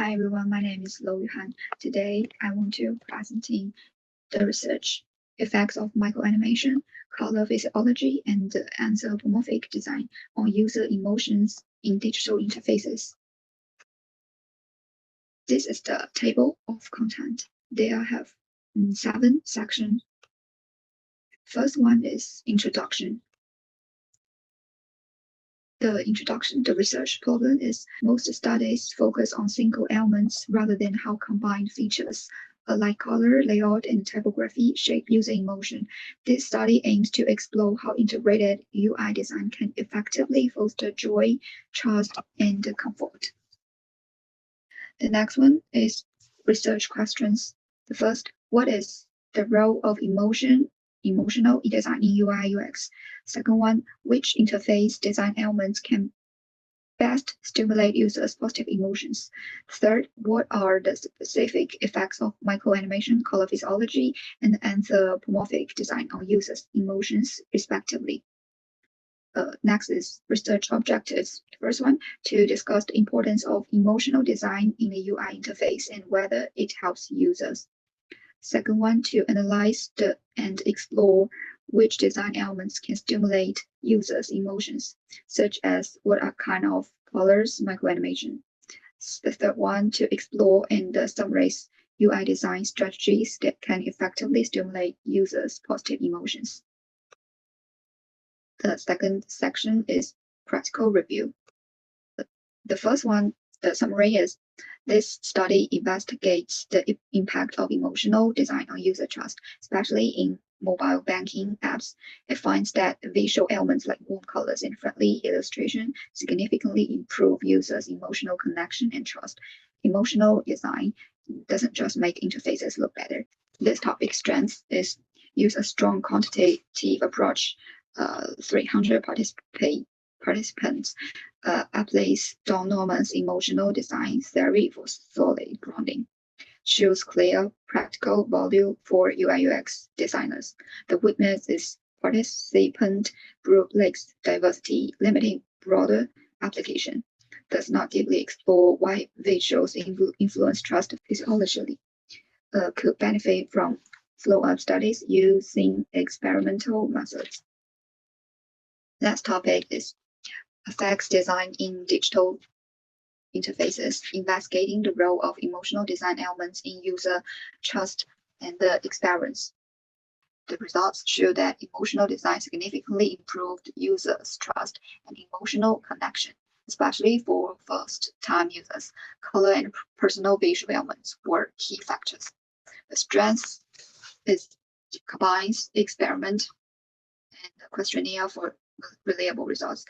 Hi everyone, my name is LouYuHan. Today I want to present the research effects of microanimation, color physiology, and anthropomorphic design on user emotions in digital interfaces. This is the table of content. There have 7 sections. First one is introduction. The research problem is most studies focus on single elements rather than how combined features like color, layout, and typography shape user emotion. This study aims to explore how integrated UI design can effectively foster joy, trust, and comfort. The next one is research questions. The first, what is the role of emotional design in UI UX? Second one, which interface design elements can best stimulate users' positive emotions? Third, what are the specific effects of microanimation, color physiology, and anthropomorphic design on users' emotions, respectively? Next is research objectives. The first one, to discuss the importance of emotional design in the UI interface and whether it helps users. Second one, to analyze and explore which design elements can stimulate users' emotions, such as what are kind of colors, microanimation. The third one, to explore and summarize UI design strategies that can effectively stimulate users' positive emotions. The second section is practical review. The first one, the summary is, this study investigates the impact of emotional design on user trust, especially in mobile banking apps. It finds that visual elements like warm colors and friendly illustration significantly improve users' emotional connection and trust. Emotional design doesn't just make interfaces look better. This topic's strength is use a strong quantitative approach. 300 participants applies Don Norman's emotional design theory for solid grounding. Shows clear, practical value for UI UX designers. The weakness is participant group lacks diversity, limiting broader application. Does not deeply explore why visuals influence trust physiologically. Could benefit from follow-up studies using experimental methods. Next topic is effects design in digital interfaces, investigating the role of emotional design elements in user trust and the experience. The results show that emotional design significantly improved users' trust and emotional connection, especially for first-time users. Color and personal visual elements were key factors. The strength is combines experiment and questionnaire for reliable results,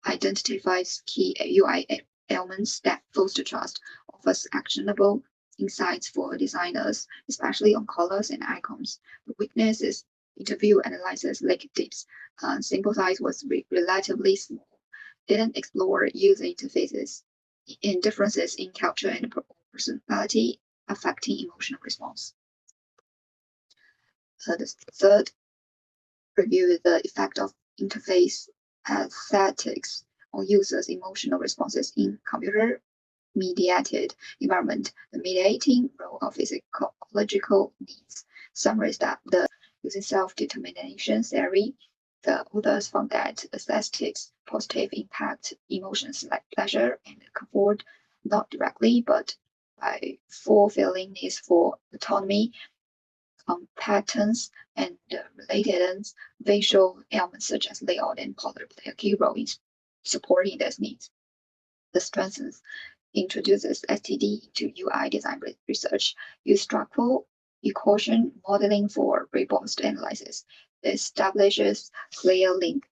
identifies key UI elements that foster trust, offers actionable insights for designers, especially on colors and icons. The weakness is interview analysis lack depth. Sample size was relatively small. Didn't explore user interfaces in differences in culture and personality affecting emotional response. The third, review the effect of interface aesthetics on users' emotional responses in computer-mediated environment. The mediating role of physiological needs. Summaries that the using self-determination theory, the authors found that aesthetics positive impact emotions like pleasure and comfort, not directly, but by fulfilling needs for autonomy, patterns, and related visual elements such as layout and color play a key role in supporting these needs. The strengthens introduces STD into UI design research, use structural equation modeling for robust analysis. It establishes clear link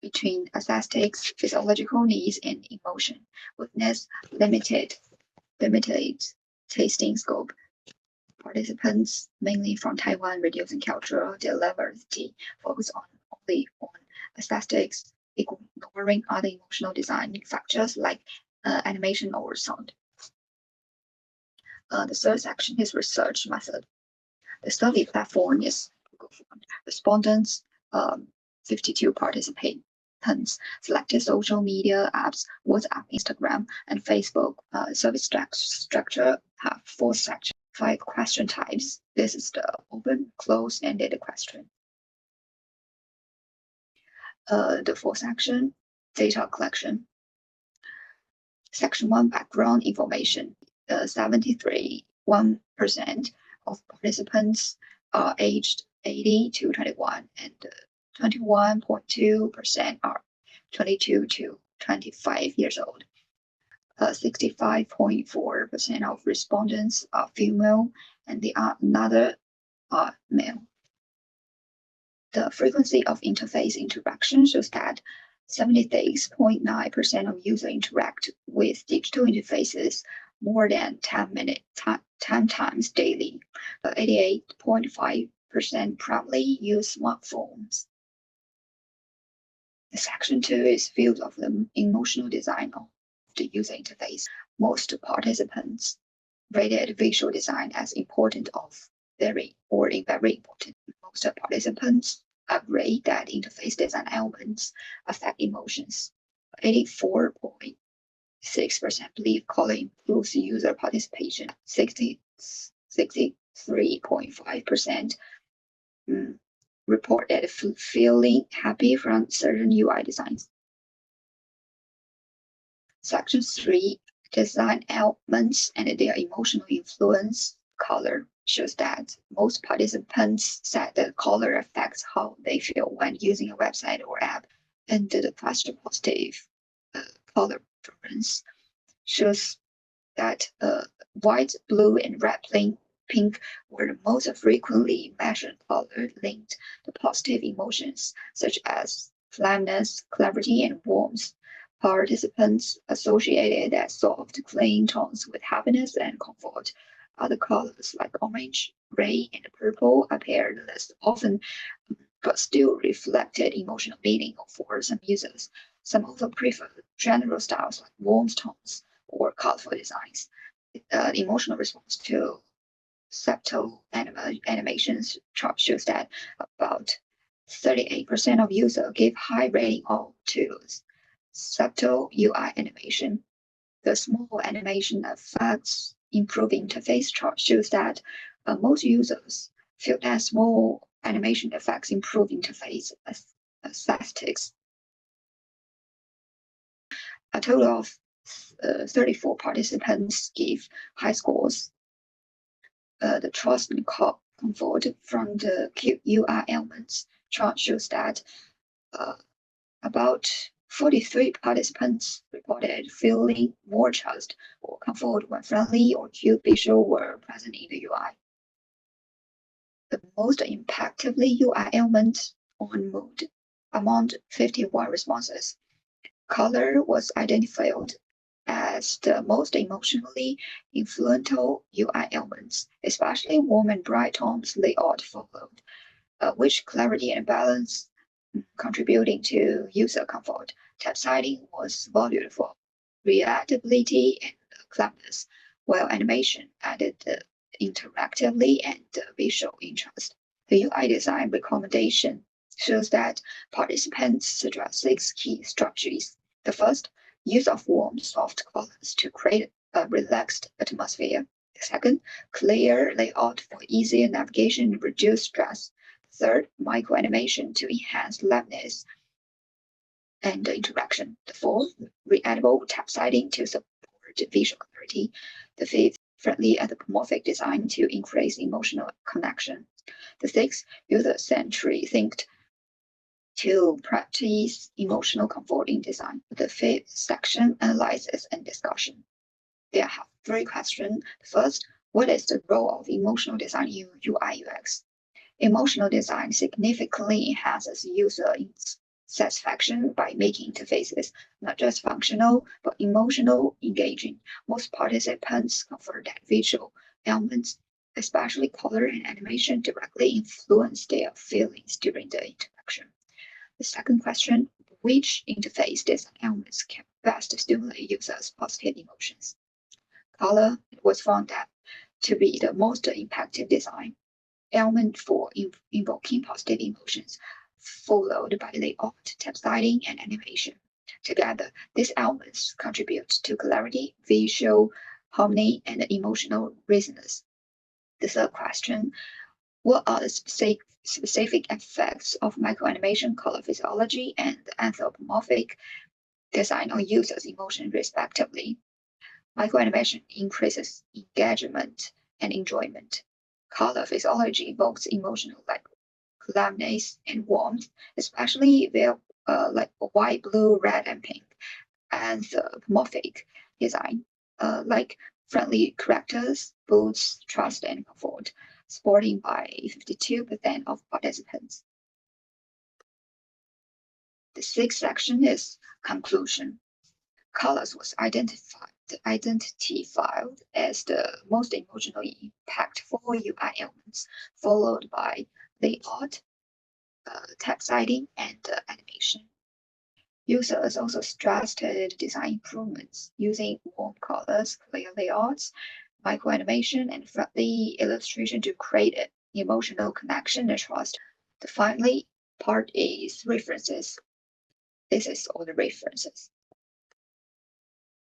between aesthetics, physiological needs, and emotion. Weakness, limited tasting scope. Participants, mainly from Taiwan, reducing cultural diversity, focus only on aesthetics, ignoring other emotional design factors like animation or sound. The third section is research method. The study platform is Google Form. Respondents, 52 participate. participants selected social media apps, WhatsApp, Instagram, and Facebook. Service structure have 4 sections, 5 question types. This is the open, close-ended question. The 4th section, data collection. Section 1, background information. 73.1% of participants are aged 80 to 21, and 21.2% are 22 to 25 years old. 65.4% of respondents are female, and the other are male. The frequency of interface interaction shows that 76.9% of users interact with digital interfaces more than 10 times daily. 88.5% probably use smartphones. Section 2 is field of the emotional design of the user interface. Most participants rated visual design as important very important. Most participants agree that interface design elements affect emotions. 84.6% believe color improves user participation. 63.5% reported feeling happy from certain UI designs. Section 3, design elements and their emotional influence. Color shows that most participants said that color affects how they feel when using a website or app, and the positive color preference shows that white, blue, and red, pink were the most frequently measured color linked to positive emotions such as calmness, clarity, and warmth. Participants associated that soft, clean tones with happiness and comfort. Other colors like orange, gray, and purple appeared less often, but still reflected emotional meaning for some users. Some also prefer general styles like warm tones or colorful designs. The emotional response to subtle animations chart shows that about 38% of users give high rating to subtle UI animation. The small animation effects improve interface chart shows that most users feel that small animation effects improve interface aesthetics. A total of 34 participants give high scores. The trust and comfort from the UI elements chart shows that about 43 participants reported feeling more trust or comfort when friendly or cute visuals were present in the UI. The most impactfully UI element on mood. Among 51 responses, color was identified as the most emotionally influential UI elements, especially warm and bright tones layout followed, which clarity and balance contributing to user comfort. Typesetting was valued for readability and clearness, while animation added interactively and visual interest. The UI design recommendation shows that participants suggest 6 key strategies. The first, use of warm, soft colors to create a relaxed atmosphere. The second, clear layout for easier navigation and reduce stress. Third, micro animation to enhance liveness and interaction. The fourth, readable typesetting to support visual clarity. The fifth, friendly anthropomorphic design to increase emotional connection. The sixth, user-centric think to practice emotional comfort in design. The fifth section, analysis and discussion. There are 3 questions. First, what is the role of emotional design in UI UX? Emotional design significantly enhances user satisfaction by making interfaces not just functional, but emotional engaging. Most participants confirm that visual elements, especially color and animation, directly influence their feelings during the interaction. The second question, which interface design elements can best stimulate users' positive emotions? Color was found that to be the most impactful design element for invoking positive emotions. followed by layout, typesetting, and animation. Together, these elements contribute to clarity, visual harmony, and emotional resonance. The third question: what are the specific effects of microanimation, color physiology, and anthropomorphic design on users' emotion, respectively? Microanimation increases engagement and enjoyment. Color physiology evokes emotional like calmness and warmth, especially via like white, blue, red, and pink. Anthropomorphic design, like friendly characters, boosts trust and comfort, supporting by 52% of participants. The sixth section is conclusion. Colors was identified as the most emotionally impactful UI elements, followed by layout, typesetting, and animation. Users also suggested design improvements using warm colors, clear layouts, microanimation, and friendly illustration to create an emotional connection and trust. The finally part is references. This is all the references.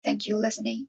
Thank you for listening.